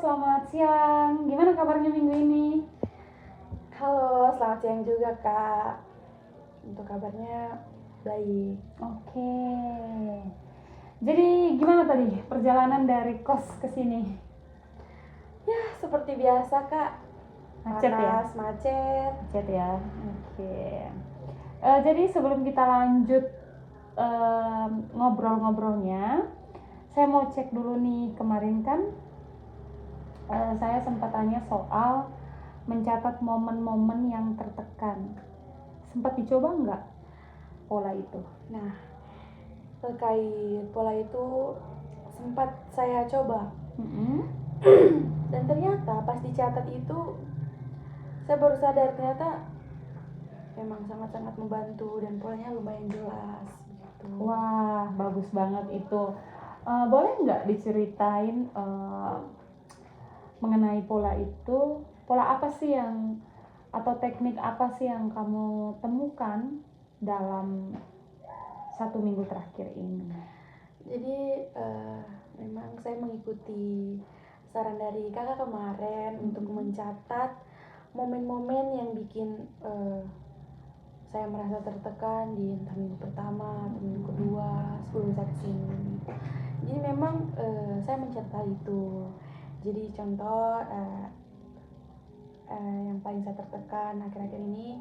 selamat siang. Gimana kabarnya minggu ini? Halo, selamat siang juga Kak. Untuk kabarnya baik. Oke. Jadi gimana tadi perjalanan dari kos ke sini? Ya, seperti biasa Kak. Macet ya? Panas, macet. Macet ya. Oke. Jadi sebelum kita lanjut ngobrol-ngobrolnya, saya mau cek dulu nih. Kemarin kan saya sempat tanya soal mencatat momen-momen yang tertekan. Sempat dicoba nggak pola itu? Nah, terkait pola itu sempat saya coba. Dan ternyata pas dicatat itu saya baru sadar ternyata memang sangat-sangat membantu dan polanya lumayan jelas gitu. Wah, bagus banget itu. Boleh nggak diceritain mengenai pola itu? Pola apa sih yang atau teknik apa sih yang kamu temukan dalam 1 minggu terakhir ini? Jadi memang saya mengikuti saran dari kakak kemarin untuk mencatat momen-momen yang bikin saya merasa tertekan di entah minggu pertama atau minggu kedua sebelum saya kesini. Jadi memang saya mencatat itu. Jadi contoh yang paling saya tertekan akhir-akhir ini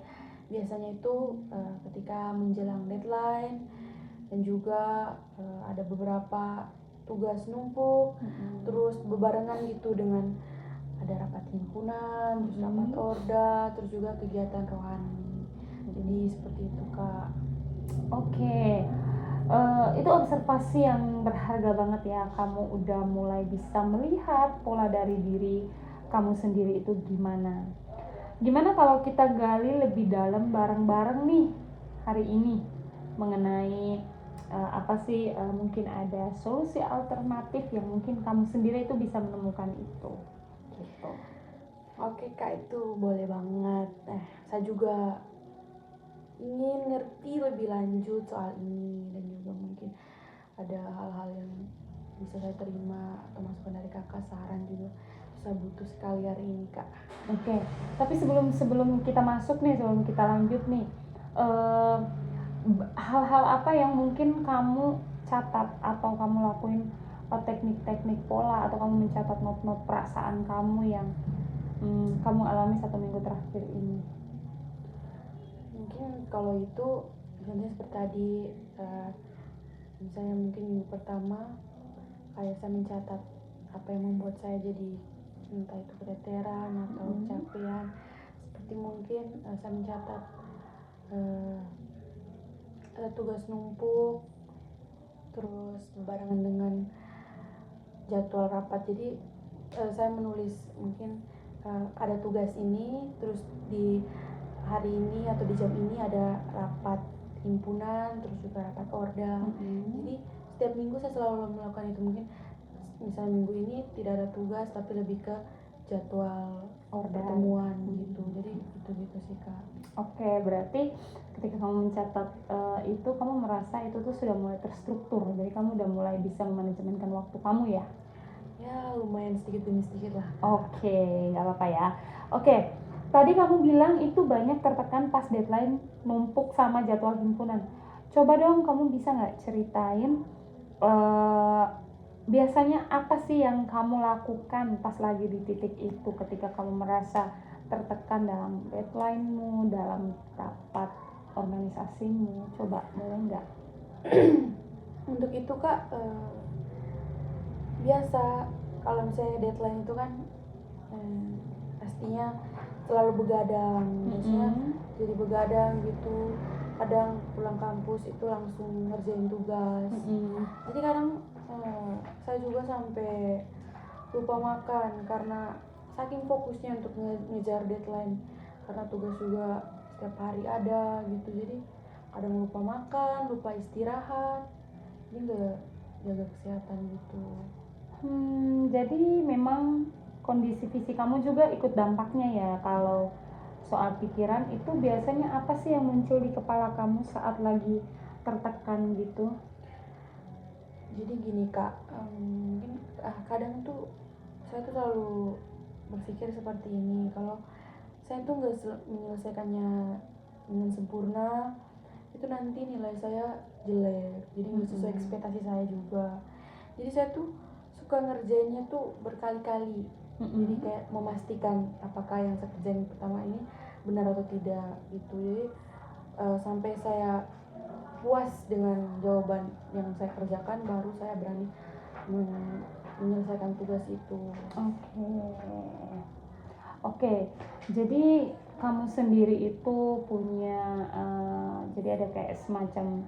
biasanya itu ketika menjelang deadline dan juga ada beberapa tugas numpuk, terus bebarengan gitu dengan ada rapat himpunan, terus rapat orda, terus juga kegiatan rohani. Jadi seperti itu Kak. Oke. Itu observasi yang berharga banget ya. Kamu udah mulai bisa melihat pola dari diri kamu sendiri itu gimana. Gimana kalau kita gali lebih dalam bareng-bareng nih hari ini mengenai apa sih mungkin ada solusi alternatif yang mungkin kamu sendiri itu bisa menemukan itu gitu. Oke Kak, itu boleh banget. Saya juga ingin ngerti lebih lanjut soal ini dan juga mungkin ada hal-hal yang bisa saya terima atau masukan dari kakak, saran juga saya butuh sekali hari ini Kak. Oke. Tapi sebelum kita masuk nih, sebelum kita lanjut nih, hal-hal apa yang mungkin kamu catat atau kamu lakuin teknik-teknik pola atau kamu mencatat not-not perasaan kamu yang kamu alami 1 minggu terakhir ini? Mungkin kalau itu misalnya seperti tadi misalnya mungkin minggu pertama kayak saya mencatat apa yang membuat saya jadi entah itu keteteran atau kecapean, seperti mungkin saya mencatat tugas numpuk terus barengan dengan jadwal rapat. Jadi saya menulis mungkin ada tugas ini, terus di hari ini atau di jam ini ada rapat himpunan, terus juga rapat orda. Jadi setiap minggu saya selalu melakukan itu. Mungkin misalnya minggu ini tidak ada tugas tapi lebih ke jadwal pertemuan gitu. Jadi gitu sih Kak. Oke, berarti ketika kamu mencatat itu kamu merasa itu tuh sudah mulai terstruktur, jadi kamu udah mulai bisa memanajemenkan waktu kamu ya? Ya lumayan sedikit demi sedikit lah. Oke, nggak apa-apa ya. Oke, tadi kamu bilang itu banyak tertekan pas deadline numpuk sama jadwal himpunan. Coba dong kamu bisa nggak ceritain biasanya apa sih yang kamu lakukan pas lagi di titik itu ketika kamu merasa tertekan dalam deadline-mu, dalam rapat organisasimu? Coba, boleh nggak? Untuk itu Kak, biasa kalau misalnya deadline itu kan pastinya selalu begadang. Biasanya jadi begadang gitu, kadang pulang kampus itu langsung ngerjain tugas. Jadi kadang saya juga sampai lupa makan karena saking fokusnya untuk ngejar deadline, karena tugas juga setiap hari ada gitu. Jadi kadang lupa makan, lupa istirahat, jadi nggak jaga kesehatan gitu. Jadi memang kondisi fisik kamu juga ikut dampaknya ya. Kalau soal pikiran itu biasanya apa sih yang muncul di kepala kamu saat lagi tertekan gitu? Jadi gini Kak, mungkin kadang tuh saya tuh selalu berpikir seperti ini, kalau saya tuh nggak menyelesaikannya dengan sempurna, itu nanti nilai saya jelek, jadi nggak sesuai ekspektasi saya juga. Jadi saya tuh suka ngerjainnya tuh berkali-kali, jadi kayak memastikan apakah yang saya kerjain pertama ini benar atau tidak gitu. Jadi sampai saya puas dengan jawaban yang saya kerjakan, baru saya berani menyelesaikan tugas itu. Oke. Jadi kamu sendiri itu punya jadi ada kayak semacam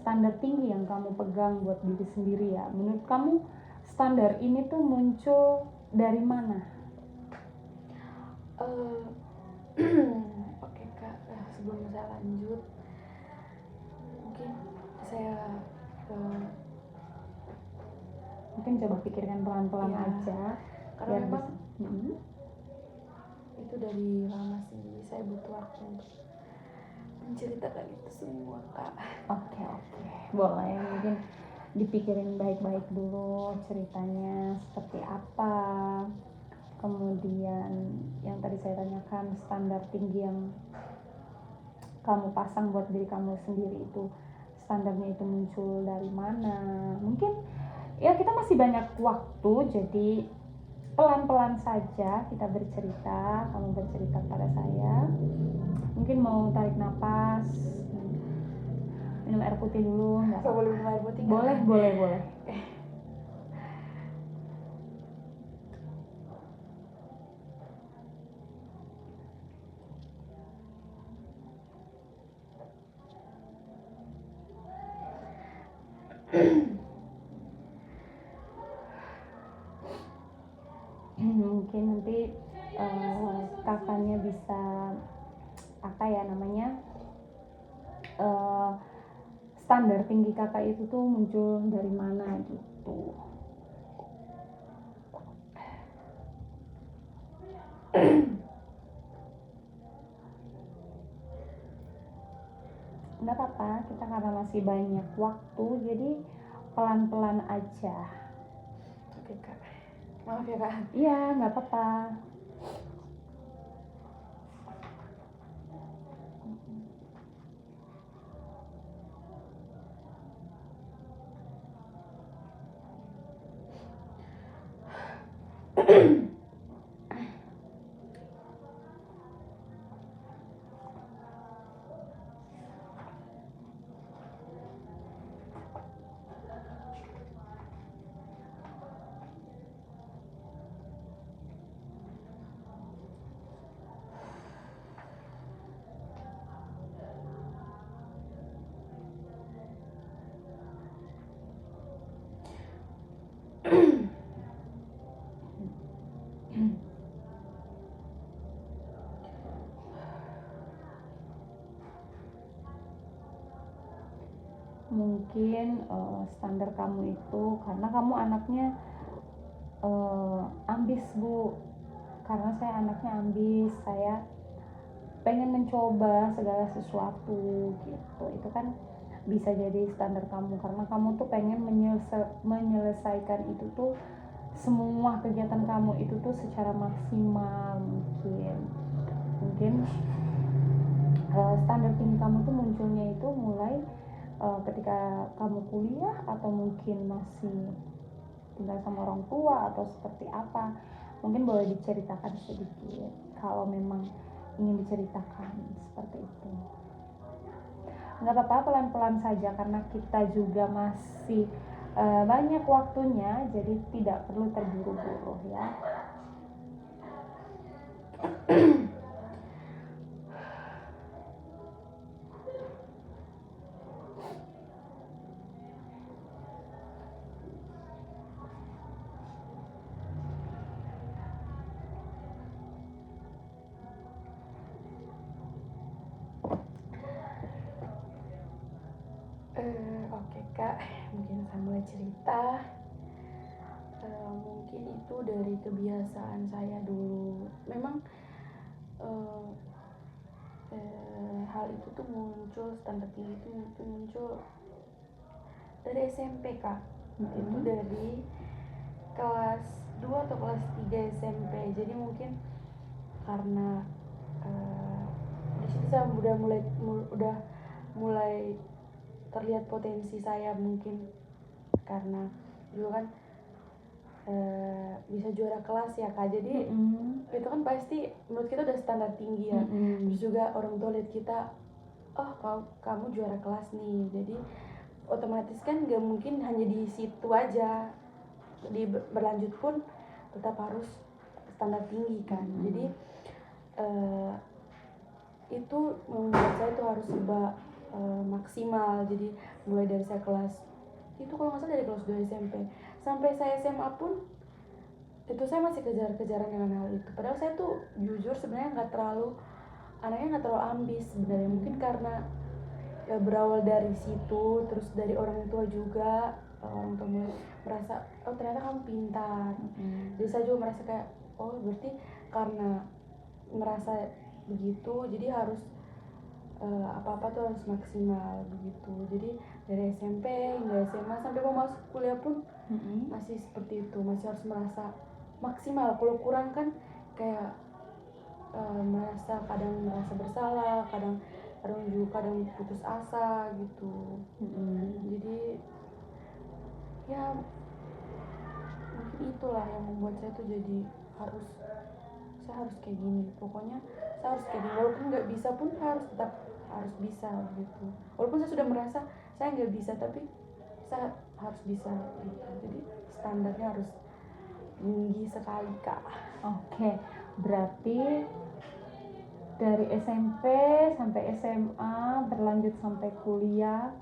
standar tinggi yang kamu pegang buat diri sendiri ya. Menurut kamu standar ini tuh muncul dari mana? Oke Kak, sebelum saya lanjut, mungkin saya Mungkin coba pikirkan pelan-pelan ya, aja. karena memang bisa. itu dari lama sih, jadi saya butuh waktu untuk menceritakan itu semua Kak. Oke, boleh. Mungkin dipikirin baik-baik dulu ceritanya seperti apa, kemudian yang tadi saya tanyakan standar tinggi yang kamu pasang buat diri kamu sendiri itu, standarnya itu muncul dari mana. Mungkin ya kita masih banyak waktu, jadi pelan-pelan saja kita bercerita. Kamu bercerita pada saya, mungkin mau tarik napas, minum air putih dulu. Nggak Saya boleh minum air putih nggak? boleh. Mungkin nanti kakaknya bisa apa ya namanya, standar tinggi kakak itu tuh muncul dari mana gitu. Nggak apa-apa, kita karena masih banyak waktu, jadi pelan-pelan aja. Oke Kak, maaf ya Kak. Iya, nggak apa-apa. Mungkin standar kamu itu karena kamu anaknya ambis Bu. Karena saya anaknya ambis, saya pengen mencoba segala sesuatu gitu. Itu kan bisa jadi standar kamu, karena kamu tuh pengen menyelesaikan itu tuh, semua kegiatan kamu itu tuh secara maksimal. Mungkin standar tinggi kamu tuh munculnya itu mulai ketika kamu kuliah, atau mungkin masih tinggal sama orang tua, atau seperti apa. Mungkin boleh diceritakan sedikit kalau memang ingin diceritakan seperti itu. Nggak apa-apa, pelan-pelan saja karena kita juga masih banyak waktunya, jadi tidak perlu terburu-buru ya. Oke Kak, mungkin saya mulai cerita. Mungkin itu dari kebiasaan saya dulu. Memang hal itu tuh muncul, standar tinggi itu muncul dari SMP Kak. Itu dari kelas 2 atau kelas 3 SMP. Jadi mungkin karena di situ saya udah mulai terlihat potensi saya, mungkin karena dulu kan bisa juara kelas ya Kak. Jadi itu kan pasti menurut kita udah standar tinggi ya. Terus juga orang tua lihat kita, oh kamu juara kelas nih, jadi otomatis kan gak mungkin hanya di situ aja, berlanjut pun tetap harus standar tinggi kan. Jadi itu membuat saya tuh harus serba maksimal. Jadi mulai dari saya kelas, itu kalau nggak salah dari kelas 2 SMP sampai saya SMA pun itu saya masih kejar-kejaran dengan hal itu. Padahal saya tuh jujur sebenarnya anaknya nggak terlalu ambis sebenarnya. Mungkin karena ya berawal dari situ, terus dari orang tua juga, orang tua mulai merasa oh ternyata kamu pintar. Jadi saya juga merasa kayak oh berarti karena merasa begitu jadi harus apa-apa tuh harus maksimal begitu. Jadi dari SMP hingga SMA sampai mau masuk kuliah pun masih seperti itu, masih harus merasa maksimal. Kalau kurang kan kayak kadang merasa bersalah, kadang putus asa gitu. Jadi ya mungkin itulah yang membuat saya tuh jadi saya harus kayak gini, pokoknya saya harus kayak gini, walaupun nggak bisa pun saya harus bisa gitu. Walaupun saya sudah merasa saya nggak bisa, tapi saya harus bisa gitu. Jadi standarnya harus tinggi sekali Kak. Oke, berarti dari SMP sampai SMA berlanjut sampai kuliah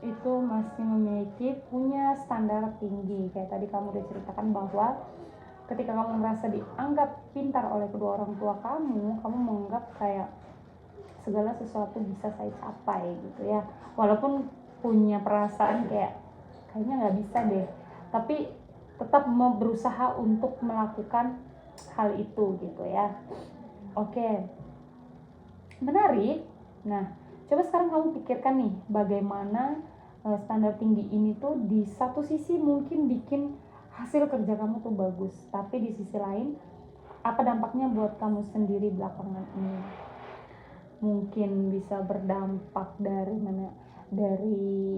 itu masih punya standar tinggi. Kayak tadi kamu udah ceritakan bahwa ketika kamu merasa dianggap pintar oleh kedua orang tua kamu menganggap kayak segala sesuatu bisa saya capai gitu ya, walaupun punya perasaan kayaknya nggak bisa deh, tapi tetap berusaha untuk melakukan hal itu gitu ya. Oke, menarik. Nah, coba sekarang kamu pikirkan nih bagaimana standar tinggi ini tuh di satu sisi mungkin bikin hasil kerja kamu tuh bagus, tapi di sisi lain apa dampaknya buat kamu sendiri belakangan ini. Mungkin bisa berdampak dari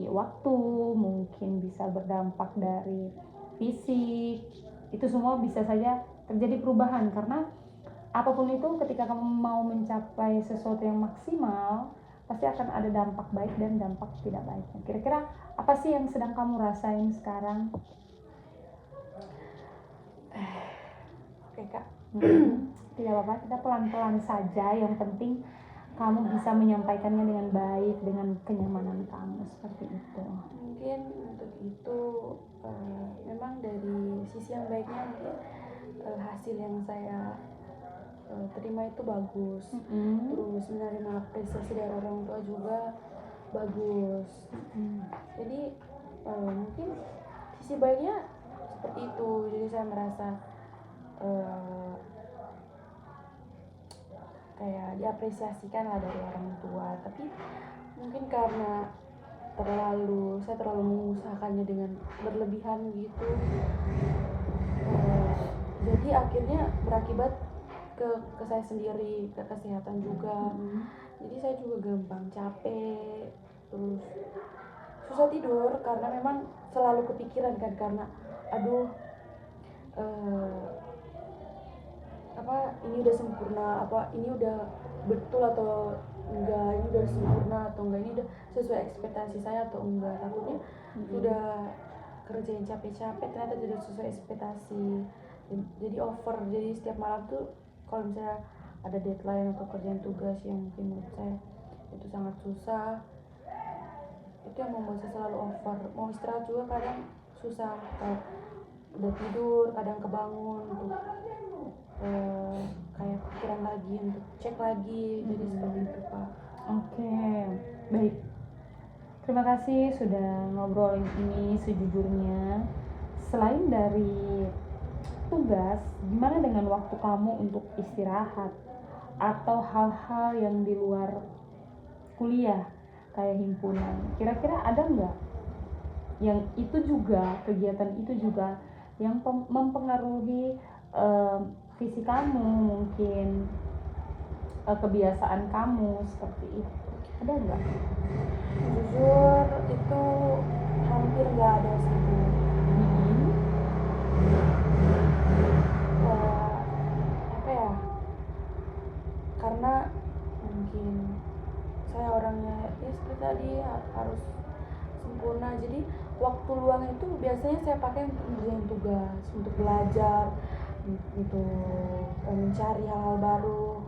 waktu, mungkin bisa berdampak dari fisik. Itu semua bisa saja terjadi perubahan karena apapun itu ketika kamu mau mencapai sesuatu yang maksimal pasti akan ada dampak baik dan dampak tidak baiknya. Kira-kira apa sih yang sedang kamu rasain sekarang? Oke Kak. Tidak apa-apa, kita pelan-pelan saja, yang penting kamu bisa menyampaikannya dengan baik, dengan kenyamanan kamu, seperti itu. Mungkin untuk itu memang dari sisi yang baiknya mungkin hasil yang saya terima itu bagus. Terus menerima apresiasi dari orang tua juga bagus. Jadi mungkin sisi baiknya seperti itu. Jadi saya merasa kayak diapresiasikan lah dari orang tua. Tapi mungkin karena saya terlalu mengusahakannya dengan berlebihan gitu, jadi akhirnya berakibat ke saya sendiri, ke kesehatan juga. Jadi saya juga gampang capek, terus susah tidur karena memang selalu kepikiran kan, karena aduh ini udah sempurna, ini udah betul atau enggak, ini udah sempurna atau enggak, ini udah sesuai ekspektasi saya atau enggak. Takutnya sudah kerjain capek-capek ternyata tidak sesuai ekspektasi, jadi over. Jadi setiap malam tuh kalau misalnya ada deadline atau kerjaan tugas yang mungkin menurut saya itu sangat susah, itu yang membuat saya selalu over. Mau istirahat juga kadang susah, udah tidur kadang kebangun untuk kayak pikiran lagi, untuk cek lagi. Jadi seperti itu Pak. Oke, baik. Terima kasih sudah ngobrolin ini sejujurnya. Selain dari tugas, gimana dengan waktu kamu untuk istirahat atau hal-hal yang di luar kuliah kayak himpunan? Kira-kira ada nggak yang itu juga, kegiatan itu juga yang mempengaruhi visi kamu, mungkin kebiasaan kamu seperti itu? Ada nggak? Jujur itu hampir nggak ada sih Bu. Apa ya, karena mungkin saya orangnya ya seperti tadi harus sempurna, jadi waktu luang itu biasanya saya pakai untuk mengerjain tugas, untuk belajar, untuk mencari hal-hal baru.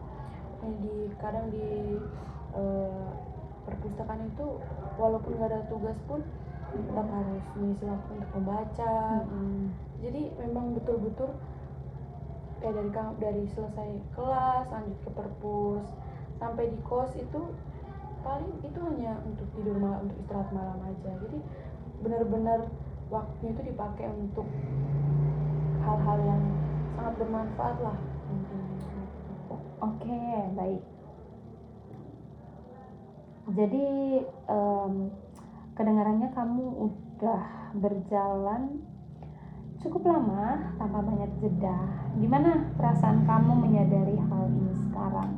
Kadang di eh, perpustakaan itu walaupun nggak ada tugas pun tetap harus mengisi waktu untuk membaca. Jadi memang betul-betul kayak dari selesai kelas lanjut ke perpus sampai di kos itu paling itu hanya untuk tidur malam, untuk istirahat malam aja. Jadi benar-benar waktunya itu dipakai untuk hal-hal yang sangat bermanfaat lah intinya. Oke, baik. Jadi kedengarannya kamu udah berjalan cukup lama tanpa banyak jeda. Gimana perasaan kamu menyadari hal ini sekarang?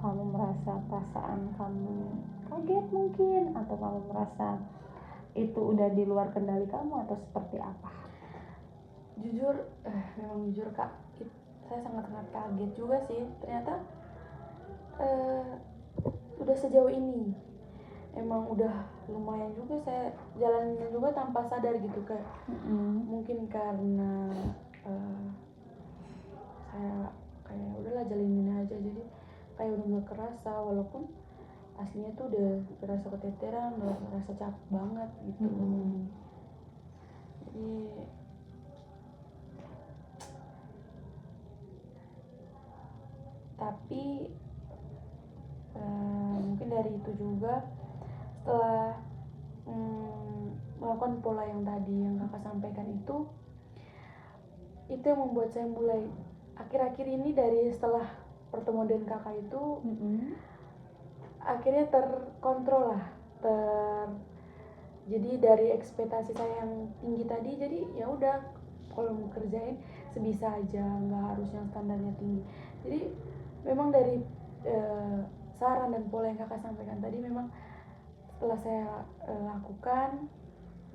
Kamu merasa perasaan kamu kaget mungkin, atau kamu merasa itu udah di luar kendali kamu, atau seperti apa? Jujur, memang jujur Kak, saya sangat-sangat kaget juga sih. Ternyata udah sejauh ini. Emang udah lumayan juga saya jalanin juga tanpa sadar gitu kayak mungkin karena saya kayak udahlah jalanin aja, jadi kayak udah nggak kerasa walaupun aslinya tuh udah kerasa keteteran, udah kerasa capek banget gitu. Jadi tapi mungkin dari itu juga setelah melakukan pola yang tadi yang kakak sampaikan itu yang membuat saya mulai akhir-akhir ini, dari setelah pertemuan dengan kakak itu akhirnya terkontrol lah, jadi dari ekspektasi saya yang tinggi tadi, jadi ya udah kalau mau kerjain sebisa aja, nggak harus yang standarnya tinggi. Jadi memang dari saran dan pola yang kakak sampaikan tadi, memang setelah saya lakukan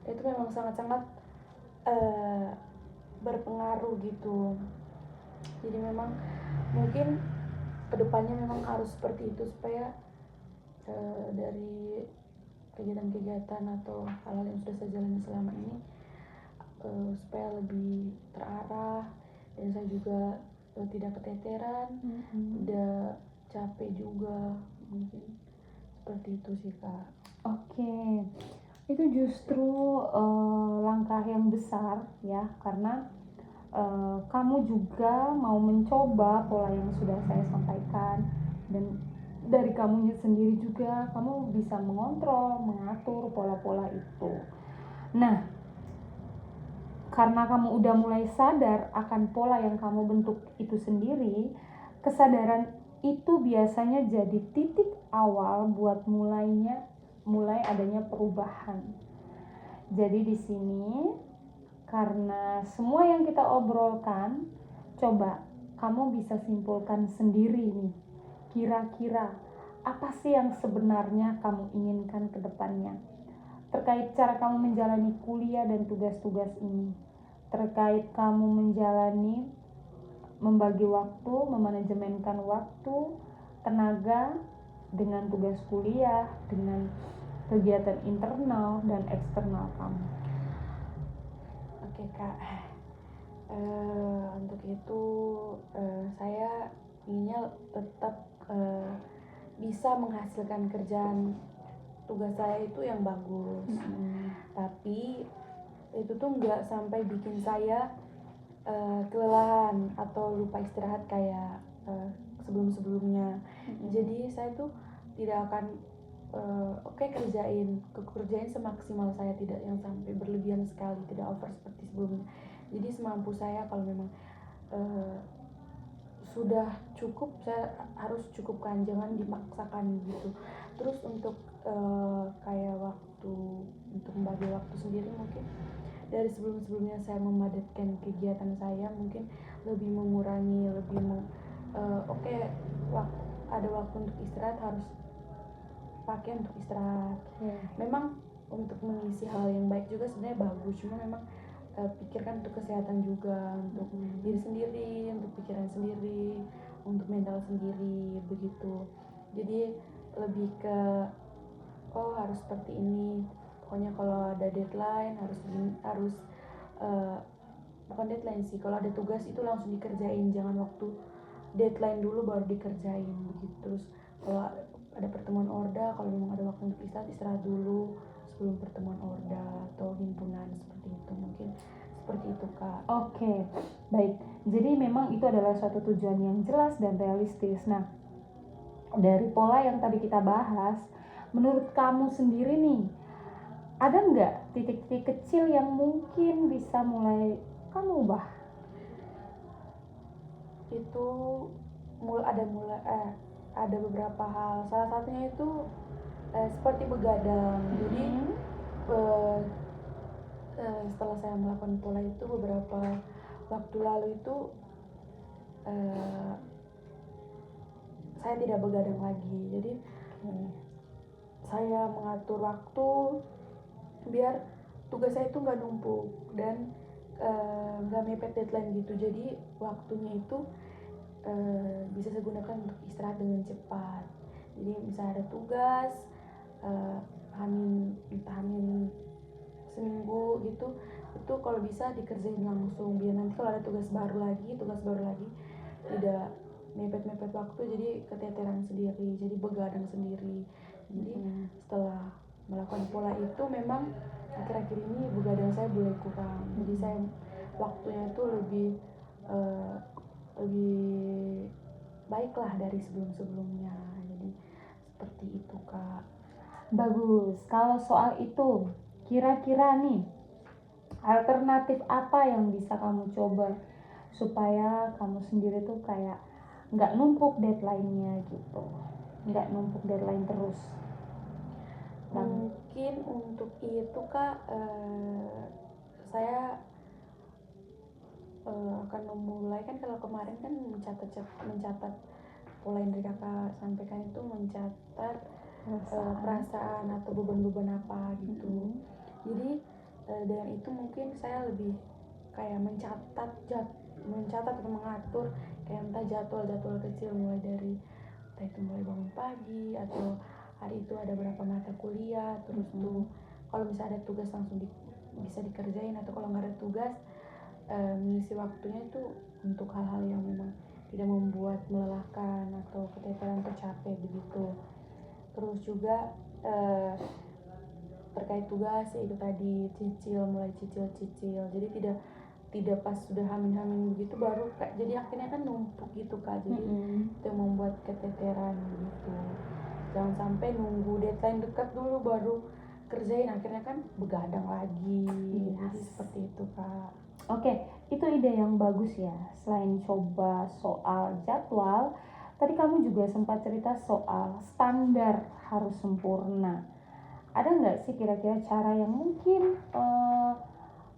itu memang sangat-sangat berpengaruh gitu. Jadi memang mungkin kedepannya memang harus seperti itu supaya dari kegiatan-kegiatan atau hal-hal yang sudah saya jalani selama ini supaya lebih terarah, dan saya juga tidak keteteran, tidak capek juga, mungkin seperti itu sih Kak. Oke, itu justru langkah yang besar ya, karena kamu juga mau mencoba pola yang sudah saya sampaikan, dan dari kamunya sendiri juga kamu bisa mengontrol, mengatur pola-pola itu. Nah, karena kamu udah mulai sadar akan pola yang kamu bentuk itu sendiri, kesadaran itu biasanya jadi titik awal buat mulai adanya perubahan. Jadi di sini, karena semua yang kita obrolkan, coba kamu bisa simpulkan sendiri nih, kira-kira apa sih yang sebenarnya kamu inginkan ke depannya terkait cara kamu menjalani kuliah dan tugas-tugas ini, terkait kamu membagi waktu, memanajemenkan waktu, tenaga dengan tugas kuliah, dengan kegiatan internal dan eksternal kamu. Oke Kak, untuk itu saya inginnya tetap bisa menghasilkan kerjaan tugas saya itu yang bagus. Tapi itu tuh nggak sampai bikin saya kelelahan atau lupa istirahat kayak sebelum-sebelumnya. Jadi saya tuh tidak akan kerjain semaksimal saya, tidak yang sampai berlebihan sekali, tidak over seperti sebelumnya. Jadi semampu saya, kalau memang sudah cukup, saya harus cukupkan, jangan dipaksakan gitu. Terus untuk kayak waktu, untuk membagi waktu sendiri, mungkin dari sebelum-sebelumnya saya memadatkan kegiatan saya, mungkin lebih mengurangi, oke, ada waktu untuk istirahat, harus pakai untuk istirahat. Memang untuk mengisi hal yang baik juga sebenarnya bagus, cuma memang pikirkan untuk kesehatan juga, untuk diri sendiri, untuk pikiran sendiri, untuk mental sendiri, begitu. Jadi lebih ke harus seperti ini, pokoknya kalau ada deadline harus uh, bukan deadline sih, kalau ada tugas itu langsung dikerjain, jangan waktu deadline dulu baru dikerjain begitu. Terus kalau ada pertemuan orda, kalau memang ada waktu untuk istirahat dulu sebelum pertemuan orda atau himpunan, seperti itu. Mungkin seperti itu, Kak. Oke, baik. Jadi memang itu adalah suatu tujuan yang jelas dan realistis. Nah, dari pola yang tadi kita bahas, menurut kamu sendiri nih, ada nggak titik-titik kecil yang mungkin bisa mulai kamu ubah? Itu ada beberapa hal. Salah satunya itu seperti begadang. Jadi setelah saya melakukan pola itu beberapa waktu lalu itu, saya tidak begadang lagi. Jadi saya mengatur waktu biar tugas saya itu nggak numpuk dan nggak mepet deadline gitu. Jadi waktunya itu bisa saya gunakan untuk istirahat dengan cepat. Jadi misalnya ada tugas hamin seminggu gitu, itu kalau bisa dikerjain langsung, biar nanti kalau ada tugas baru lagi tidak mepet-mepet waktu, jadi keteteran sendiri, jadi begadang sendiri. Jadi setelah melakukan pola itu memang akhir-akhir ini begadang saya mulai kurang. Jadi saya waktunya itu lebih baiklah dari sebelum-sebelumnya. Jadi seperti itu, Kak. Bagus. Kalau soal itu, kira-kira nih alternatif apa yang bisa kamu coba supaya kamu sendiri tuh kayak nggak numpuk deadline-nya gitu, nggak numpuk deadline terus? Mungkin untuk itu, Kak, saya akan memulai, kan kalau kemarin kan mencatat pola yang dari Kakak sampaikan itu, mencatat perasaan atau beban-beban apa gitu. Jadi dengan itu mungkin saya lebih kayak mencatat atau mengatur kayak entah jadwal kecil, mulai dari entah itu mulai bangun pagi, atau hari itu ada berapa mata kuliah, terus tuh kalau misalnya ada tugas langsung bisa dikerjain, atau kalau nggak ada tugas mengisi waktunya itu untuk hal-hal yang memang tidak membuat melelahkan atau keteteran atau capek begitu. Terus juga terkait tugas, yaitu tadi mulai cicil, jadi tidak pas sudah hamin begitu baru jadi akhirnya kan numpuk gitu, Kak. Jadi itu membuat keteteran gitu. Jangan sampai nunggu deadline dekat dulu baru kerjain, akhirnya kan begadang lagi. Jadi seperti itu, Kak. Oke, itu ide yang bagus ya. Selain coba soal jadwal, tadi kamu juga sempat cerita soal standar harus sempurna. Ada nggak sih kira-kira cara yang mungkin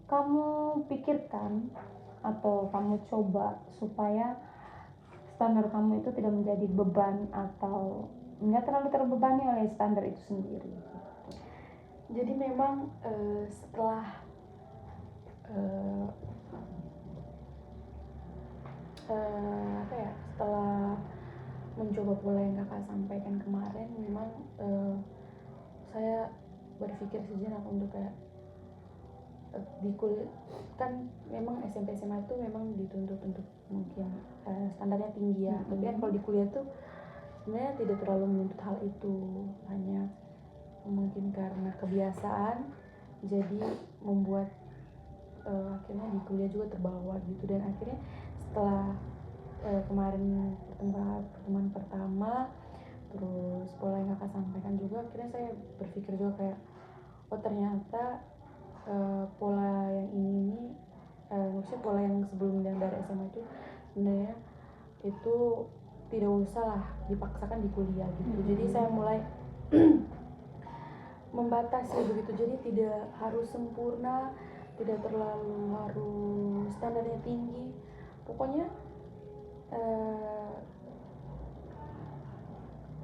kamu pikirkan atau kamu coba supaya standar kamu itu tidak menjadi beban atau nggak terlalu terbebani oleh standar itu sendiri? Jadi memang setelah setelah mencoba pola yang Kakak sampaikan kemarin, memang saya berpikir sejenak untuk kayak di kuliah kan memang SMP SMA itu memang dituntut untuk mungkin standarnya tinggi ya. Tapi kan kalau di kuliah tuh sebenarnya tidak terlalu menuntut hal itu, hanya mungkin karena kebiasaan jadi membuat akhirnya di kuliah juga terbawa gitu. Dan akhirnya setelah kemarin pertemuan pertama, terus pola yang Kakak sampaikan juga, akhirnya saya berpikir juga kayak ternyata pola yang ini maksudnya pola yang sebelum yang dari SMA itu sebenarnya itu tidak usah lah dipaksakan di kuliah gitu. Jadi saya mulai membatasi begitu, jadi tidak harus sempurna, tidak terlalu harus standarnya tinggi. Pokoknya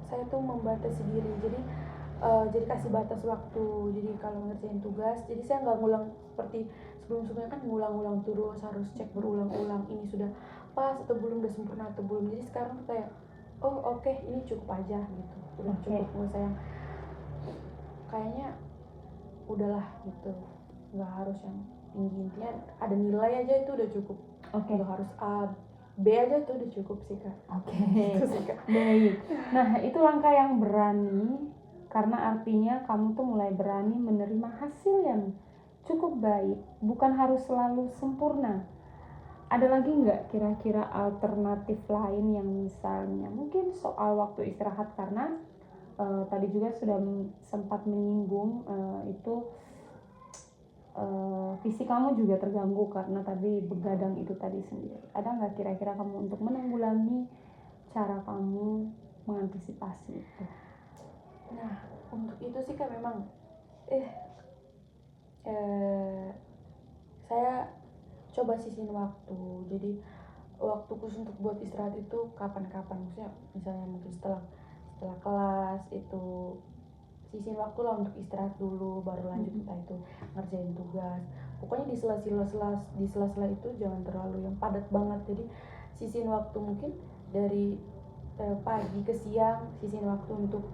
saya tuh membatasi diri, jadi kasih batas waktu. Jadi kalau ngerjain tugas, jadi saya nggak ngulang seperti sebelum-sebelumnya kan ngulang-ulang terus, harus cek berulang-ulang ini sudah pas atau belum, udah sempurna atau belum. Jadi sekarang tuh kayak oh oke, ini cukup aja gitu, udah cukup. Nggak usah yang kayaknya udahlah gitu, nggak harus yang tinggi. Intinya ada nilai aja itu udah cukup. Nggak harus A B aja itu udah cukup sih Kak. Gitu sih, Kak. Baik. Nah, itu langkah yang berani, karena artinya kamu tuh mulai berani menerima hasil yang cukup baik, bukan harus selalu sempurna. Ada lagi nggak kira-kira alternatif lain yang misalnya mungkin soal waktu istirahat, karena tadi juga sudah sempat menyinggung itu fisik kamu juga terganggu karena tadi begadang itu tadi sendiri. Ada nggak kira-kira kamu untuk menanggulangi cara kamu mengantisipasi itu? Nah, untuk itu sih Kak memang saya coba sisin waktu. Jadi waktu khusus untuk buat istirahat itu kapan-kapan, maksudnya misalnya mungkin setelah kelas itu sisin waktu lah untuk istirahat dulu, baru lanjut entah itu ngerjain tugas. Pokoknya di sela-sela itu jangan terlalu yang padat banget. Jadi sisin waktu mungkin dari pagi ke siang, sisin waktu untuk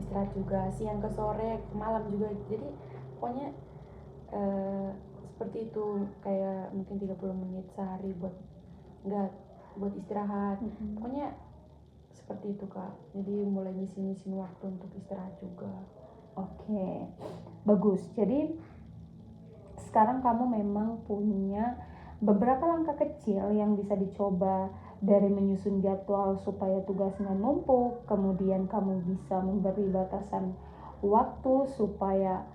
istirahat juga, siang ke sore, ke malam juga. Jadi pokoknya seperti itu, kayak mungkin 30 menit sehari buat istirahat. Pokoknya seperti itu Kak. Jadi mulai nyisin waktu untuk istirahat juga. Oke, bagus. Jadi sekarang kamu memang punya beberapa langkah kecil yang bisa dicoba, dari menyusun jadwal supaya tugasnya numpuk, kemudian kamu bisa memberi batasan waktu supaya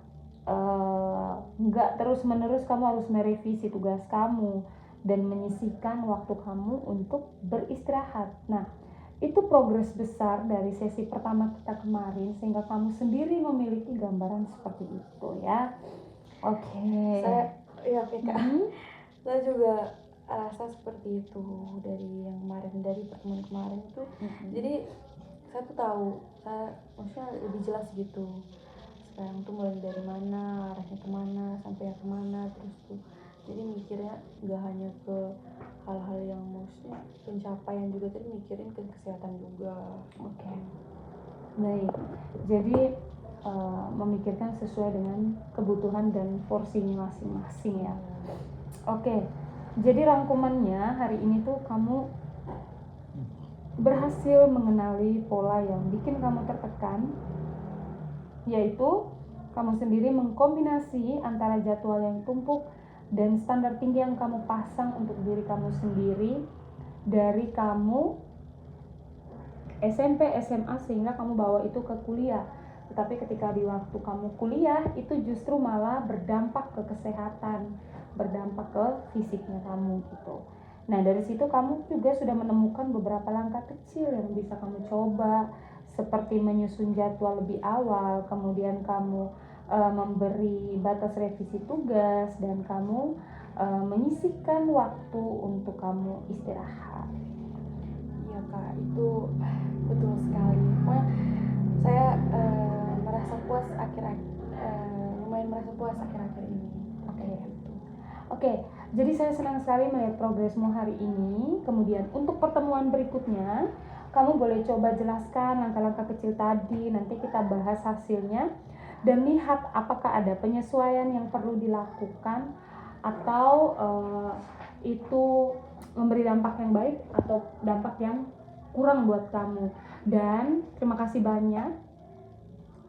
nggak terus-menerus kamu harus merevisi tugas kamu, dan menyisihkan waktu kamu untuk beristirahat. Nah, itu progres besar dari sesi pertama kita kemarin, sehingga kamu sendiri memiliki gambaran seperti itu ya. Oke. Oke Kak. Saya juga rasa seperti itu dari yang kemarin, dari pertemuan kemarin itu. Jadi saya tuh tahu, saya maksudnya lebih jelas gitu. Sekarang tuh mulai dari mana, arahnya kemana, sampai kemana, terus tuh. Jadi mikirnya nggak hanya ke hal-hal yang maksudnya pencapaian juga, tapi mikirin ke kesehatan juga. Oke. Baik. Jadi memikirkan sesuai dengan kebutuhan dan porsinya masing-masing ya. Oke. Jadi rangkumannya hari ini tuh kamu berhasil mengenali pola yang bikin kamu tertekan, yaitu kamu sendiri mengkombinasi antara jadwal yang tumpuk dan standar tinggi yang kamu pasang untuk diri kamu sendiri dari kamu SMP, SMA, sehingga kamu bawa itu ke kuliah. Tetapi ketika di waktu kamu kuliah itu justru malah berdampak ke kesehatan, berdampak ke fisiknya kamu gitu. Nah, dari situ kamu juga sudah menemukan beberapa langkah kecil yang bisa kamu coba, seperti menyusun jadwal lebih awal, kemudian kamu memberi batas revisi tugas, dan kamu menyisihkan waktu untuk kamu istirahat. Iya Kak, itu betul sekali. Pokoknya saya merasa puas lumayan merasa puas akhir-akhir ini. Oke, jadi saya senang sekali melihat progresmu hari ini. Kemudian untuk pertemuan berikutnya, kamu boleh coba jelaskan langkah-langkah kecil tadi. Nanti kita bahas hasilnya dan lihat apakah ada penyesuaian yang perlu dilakukan, atau itu memberi dampak yang baik atau dampak yang kurang buat kamu. Dan terima kasih banyak,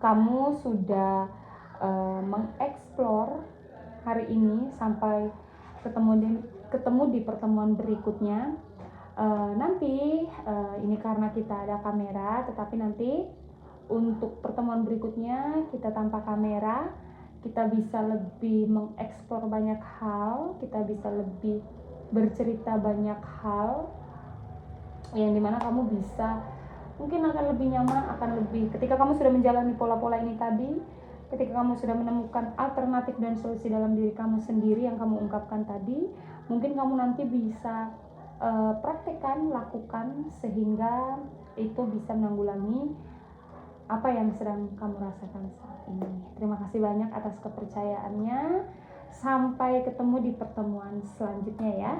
kamu sudah mengeksplor hari ini. Sampai ketemu di pertemuan berikutnya. Nanti ini karena kita ada kamera, tetapi nanti untuk pertemuan berikutnya kita tanpa kamera, kita bisa lebih mengeksplor banyak hal, kita bisa lebih bercerita banyak hal, yang dimana kamu bisa mungkin akan lebih nyaman, akan lebih, ketika kamu sudah menjalani pola-pola ini tadi, Ketika kamu sudah menemukan alternatif dan solusi dalam diri kamu sendiri yang kamu ungkapkan tadi, mungkin kamu nanti bisa praktekkan, lakukan sehingga itu bisa menanggulangi apa yang sedang kamu rasakan saat ini. Terima kasih banyak atas kepercayaannya. Sampai ketemu di pertemuan selanjutnya ya.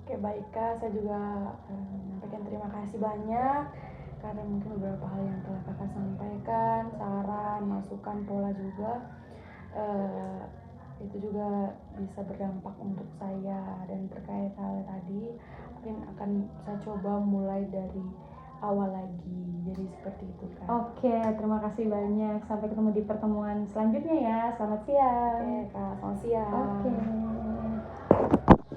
Oke baik Kak, saya juga menyampaikan terima kasih banyak karena mungkin beberapa hal yang telah Kakak sampaikan, saran, masukan, pola juga itu juga bisa berdampak untuk saya. Dan terkait hal tadi mungkin akan saya coba mulai dari awal lagi, jadi seperti itu Kak. Oke, terima kasih banyak. Sampai ketemu di pertemuan selanjutnya ya. Selamat siang. Oke Kak, selamat siang. Oke.